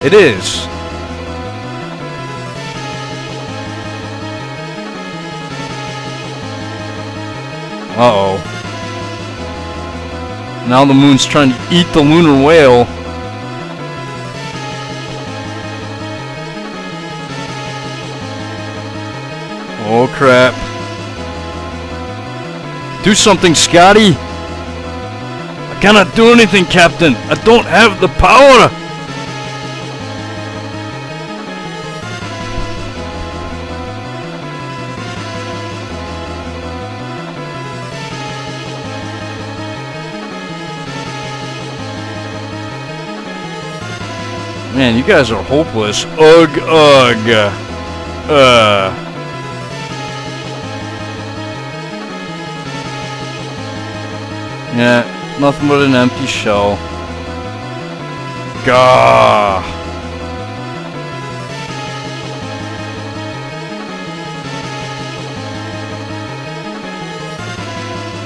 It is. Uh-oh. Now the moon's trying to eat the lunar whale. Oh crap. Do something, Scotty! I cannot do anything, Captain! I don't have the power! Man, you guys are hopeless. Ugh, ugh. Yeah, nothing but an empty shell. Gah.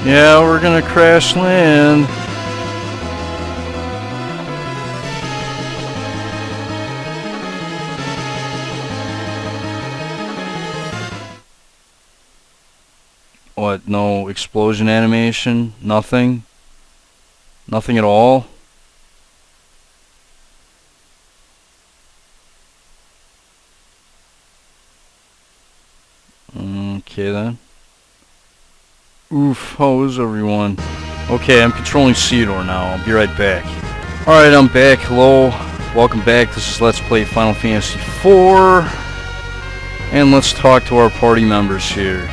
Yeah, we're gonna crash land. What, no explosion animation? Nothing? Nothing at all? Okay then. Oof, how is everyone? Okay, I'm controlling Theodore now. I'll be right back. Alright, I'm back. Hello. Welcome back. This is Let's Play Final Fantasy IV. And let's talk to our party members here.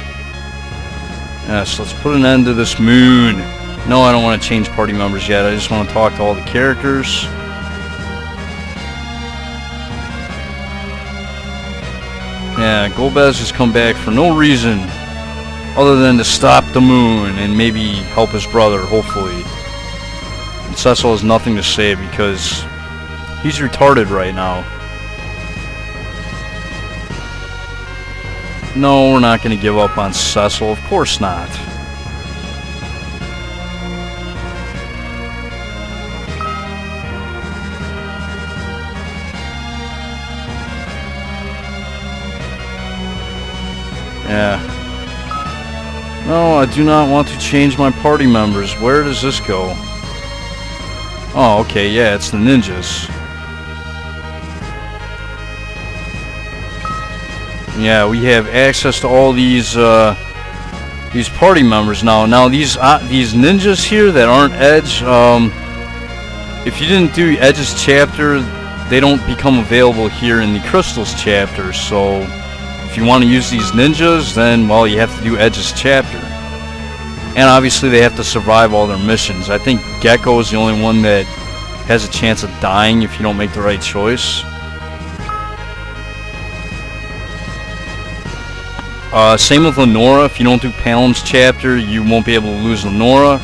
Yes, let's put an end to this moon. No, I don't want to change party members yet. I just want to talk to all the characters. Yeah, Golbez has come back for no reason other than to stop the moon and maybe help his brother, hopefully. And Cecil has nothing to say because he's retarded right now. No, we're not going to give up on Cecil. Of course not. Yeah. No, I do not want to change my party members. Where does this go? Oh, okay, yeah, it's the ninjas. Yeah, we have access to all these party members now. Now these ninjas here that aren't Edge, if you didn't do Edge's chapter, they don't become available here in the Crystals chapter. So if you want to use these ninjas, then well, you have to do Edge's chapter. And obviously they have to survive all their missions. I think Gecko is the only one that has a chance of dying if you don't make the right choice. Same with Lenora. If you don't do Palam's chapter, you won't be able to lose Lenora.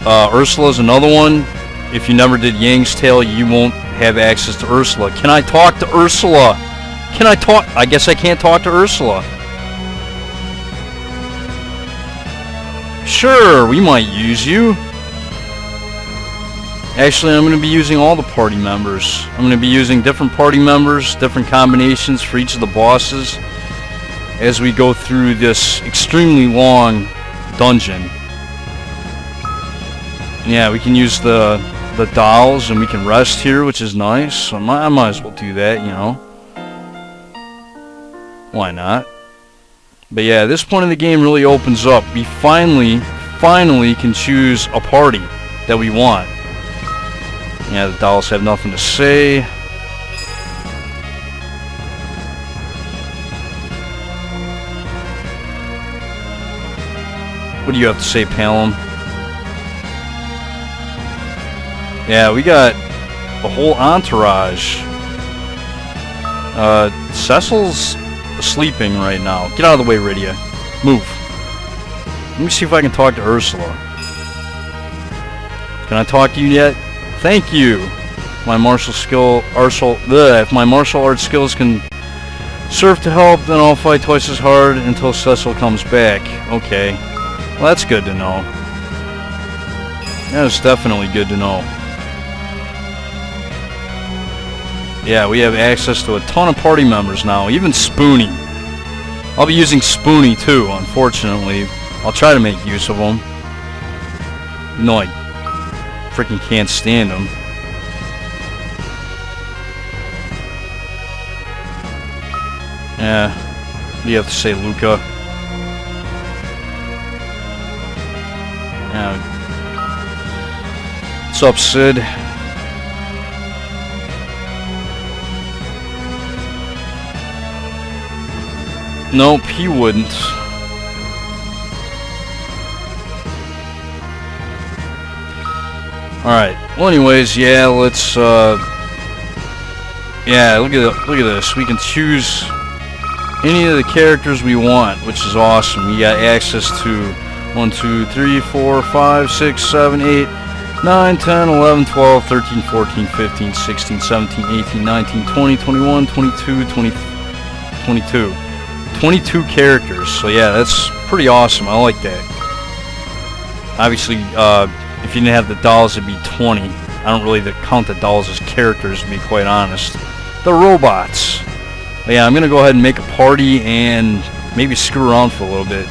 Ursula's another one. If you never did Yang's Tale, you won't have access to Ursula. Can I talk to Ursula? Can I talk? I guess I can't talk to Ursula. Sure, we might use you. Actually, I'm going to be using all the party members. I'm going to be using different party members, different combinations for each of the bosses as we go through this extremely long dungeon. Yeah, we can use the dolls and we can rest here, which is nice. So I might as well do that, you know. Why not? But yeah, this point in the game really opens up. We finally can choose a party that we want. Yeah, the dolls have nothing to say. What do you have to say, Palom? Yeah, we got a whole entourage. Cecil's sleeping right now. Get out of the way, Rydia. Move. Let me see if I can talk to Ursula. Can I talk to you yet? Thank you. My martial skill, if my martial arts skills can serve to help, then I'll fight twice as hard until Cecil comes back. Okay. Well, that's good to know. That is definitely good to know. Yeah, we have access to a ton of party members now, even Spoonie. I'll be using Spoonie too, unfortunately. I'll try to make use of him. No, I freaking can't stand him. Yeah, what do you have to say, Luca? Yeah. What's up, Sid? Nope, he wouldn't. Alright, well anyways, yeah, let's, yeah, look at this. We can choose any of the characters we want, which is awesome. We got access to 1, 2, 3, 4, 5, 6, 7, 8, 9, 10, 11, 12, 13, 14, 15, 16, 17, 18, 19, 20, 21, 22, 22. 22 characters, so yeah, that's pretty awesome. I like that. Obviously, if you didn't have the dolls, it'd be 20. I don't really count the dolls as characters, to be quite honest. The robots. But yeah, I'm gonna go ahead and make a party and maybe screw around for a little bit.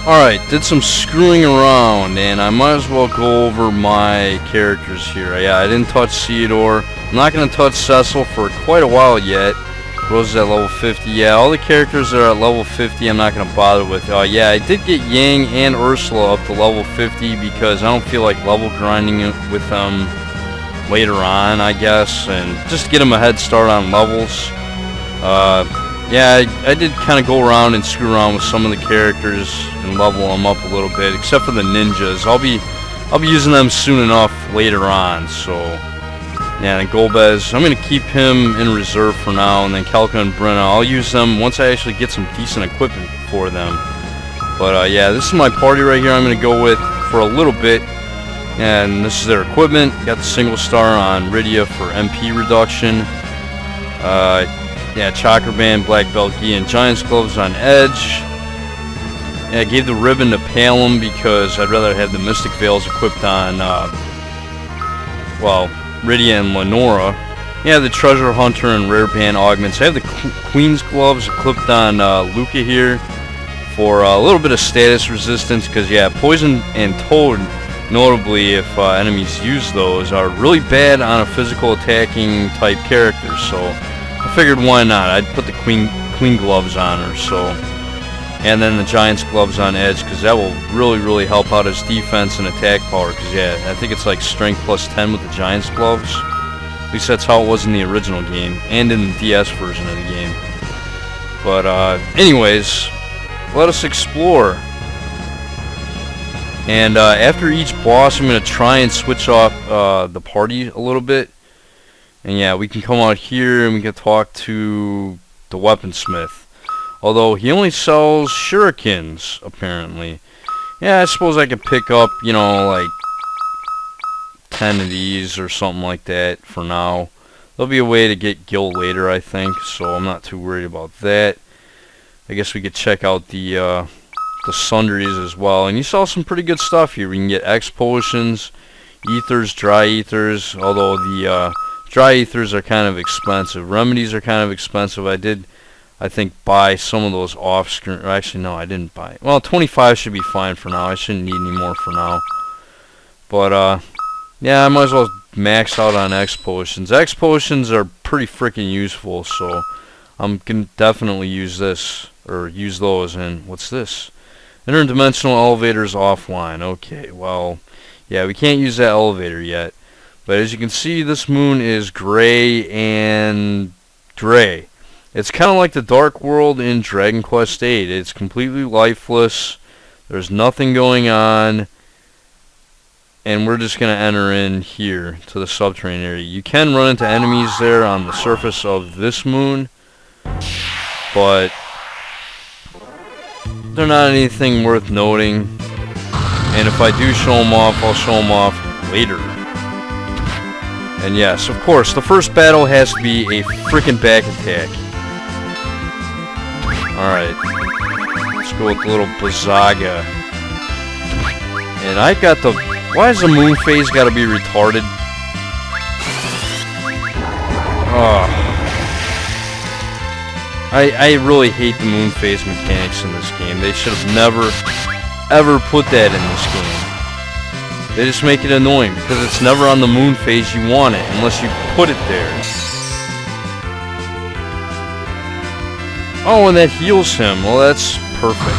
Alright, did some screwing around, and I might as well go over my characters here. Yeah, I didn't touch Theodore. I'm not gonna touch Cecil for quite a while yet. Rose is at level 50. Yeah, all the characters that are at level 50 I'm not going to bother with. Yeah, I did get Yang and Ursula up to level 50 because I don't feel like level grinding with them later on, I guess. And just to get them a head start on levels. Yeah, I did kind of go around and screw around with some of the characters and level them up a little bit. Except for the ninjas. I'll be using them soon enough later on, so... Yeah, and Golbez, I'm going to keep him in reserve for now, and then Kelka and Brenna, I'll use them once I actually get some decent equipment for them. But yeah, this is my party right here I'm going to go with for a little bit. And this is their equipment. Got the single star on Rydia for MP reduction. Yeah, Chakra Band, Black Belt Gi, and Giant's Gloves on Edge. Yeah, I gave the ribbon to Palom because I'd rather have the Mystic Veils equipped on, well... Rydia and Lenora. Yeah, the Treasure Hunter and Rare Band augments. I have the Queen's Gloves clipped on Luca here for a little bit of status resistance because, yeah, Poison and Toad, notably if enemies use those, are really bad on a physical attacking type character. So I figured why not? I'd put the Queen Gloves on her. So, and then the Giant's Gloves on Edge because that will really help out his defense and attack power because, yeah, I think it's like strength plus 10 with the Giant's Gloves. At least that's how it was in the original game and in the DS version of the game. But anyways, let us explore. And after each boss I'm going to try and switch off the party a little bit. And yeah, we can come out here and we can talk to the weaponsmith. Although he only sells shurikens, apparently. Yeah, I suppose I could pick up, you know, like 10 of these or something like that for now. There'll be a way to get gil later, I think, so I'm not too worried about that. I guess we could check out the sundries as well. And you saw some pretty good stuff here. We can get X potions, ethers, dry ethers, although the dry ethers are kind of expensive. Remedies are kind of expensive. I think buy some of those off-screen. Actually, no, I didn't buy it. Well, 25 should be fine for now. I shouldn't need any more for now. But, yeah, I might as well max out on X potions. X potions are pretty freaking useful, so I'm going to definitely use this, or use those. And what's this? Interdimensional elevators offline. Okay, well, yeah, we can't use that elevator yet. But as you can see, this moon is gray and gray. It's kind of like the Dark World in Dragon Quest VIII. It's completely lifeless. There's nothing going on. And we're just going to enter in here to the subterranean area. You can run into enemies there on the surface of this moon. But they're not anything worth noting. And if I do show them off, I'll show them off later. And yes, of course, the first battle has to be a freaking back attack. Alright, let's go with the little Bazaga. And I got the... Why is the moon phase gotta be retarded? Oh. I really hate the moon phase mechanics in this game. They should have never, ever put that in this game. They just make it annoying because it's never on the moon phase you want it unless you put it there. Oh, and that heals him. Well, that's perfect.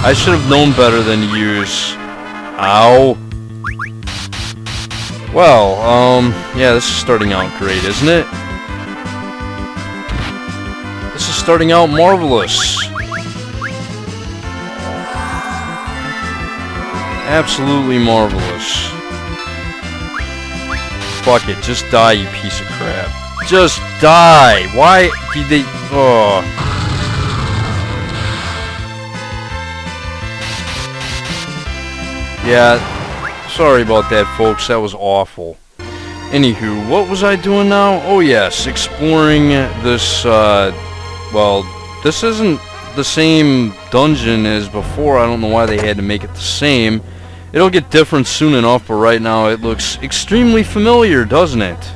I should have known better than to use... Ow. Well, yeah, this is starting out great, isn't it? This is starting out marvelous. Absolutely marvelous. Fuck it, just die, you piece of crap. Just die! Why did they... Oh... Yeah, sorry about that, folks. That was awful. Anywho, what was I doing now? Oh, yes, exploring this, well, this isn't the same dungeon as before. I don't know why they had to make it the same. It'll get different soon enough, but right now it looks extremely familiar, doesn't it?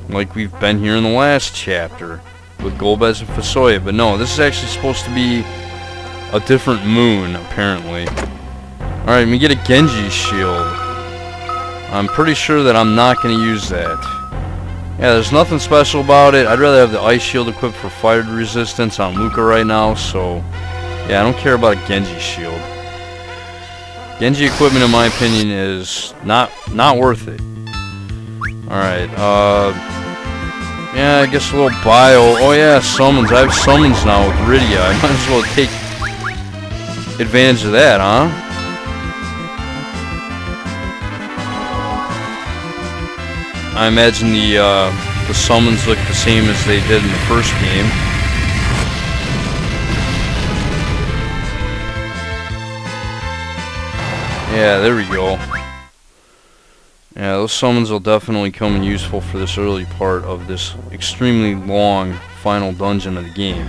Like we've been here in the last chapter with Golbez and Fasoya. But no, this is actually supposed to be a different moon, apparently. Alright, we get a Genji shield. I'm pretty sure that I'm not going to use that. Yeah, there's nothing special about it. I'd rather have the ice shield equipped for fire resistance on Luca right now, so... Yeah, I don't care about a Genji shield. Genji equipment, in my opinion, is not worth it. Alright, yeah, I guess a little bio. Oh yeah, summons. I have summons now with Rydia. I might as well take advantage of that, huh? I imagine the summons look the same as they did in the first game. Yeah, there we go. Yeah, those summons will definitely come in useful for this early part of this extremely long final dungeon of the game.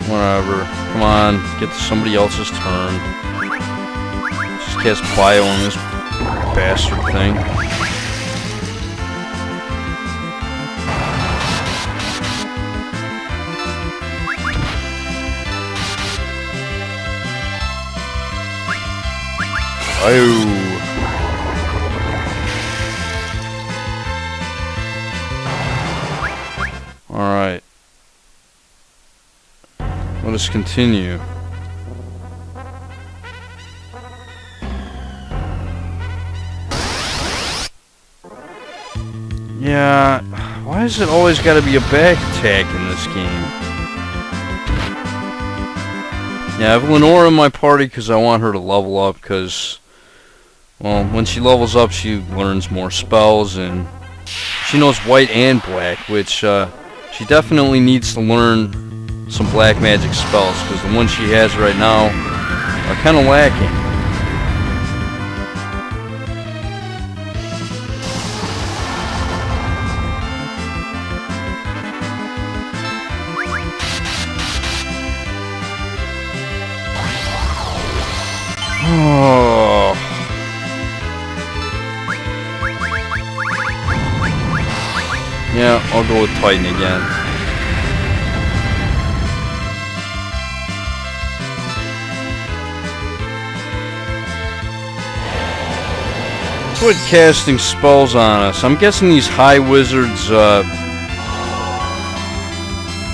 Whatever. Come on, get to somebody else's turn. Just cast bio on this bastard thing. Oh. Alright. Let us continue. Yeah, why is it always got to be a back attack in this game? Yeah, I have Lenora in my party because I want her to level up because, well, when she levels up she learns more spells and she knows white and black, which she definitely needs to learn some black magic spells because the ones she has right now are kind of lacking. Oh. Yeah, I'll go with Titan again. Quit casting spells on us. I'm guessing these high wizards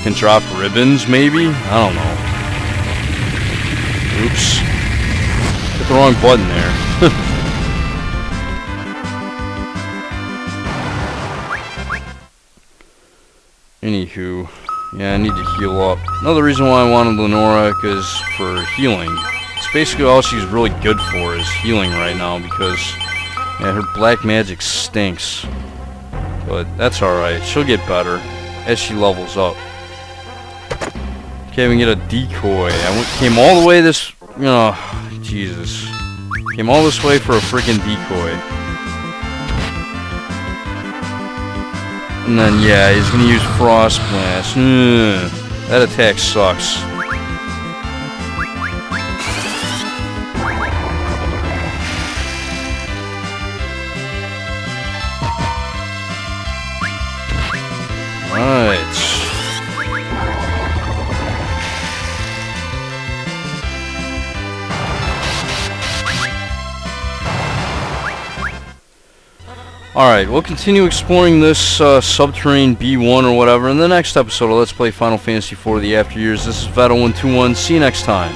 can drop ribbons, maybe? I don't know. Oops. Hit the wrong button there. Anywho, yeah, I need to heal up. Another reason why I wanted Lenora is for healing. It's basically all she's really good for is healing right now because... yeah, her black magic stinks. But that's alright. She'll get better as she levels up. Okay, we can get a decoy. Came all the way this... oh, Jesus. Came all this way for a freaking decoy. And then, yeah, he's gonna use Frost Blast. That attack sucks. Alright, we'll continue exploring this subterranean B1 or whatever in the next episode of Let's Play Final Fantasy IV: The After Years. This is Veto121. See you next time.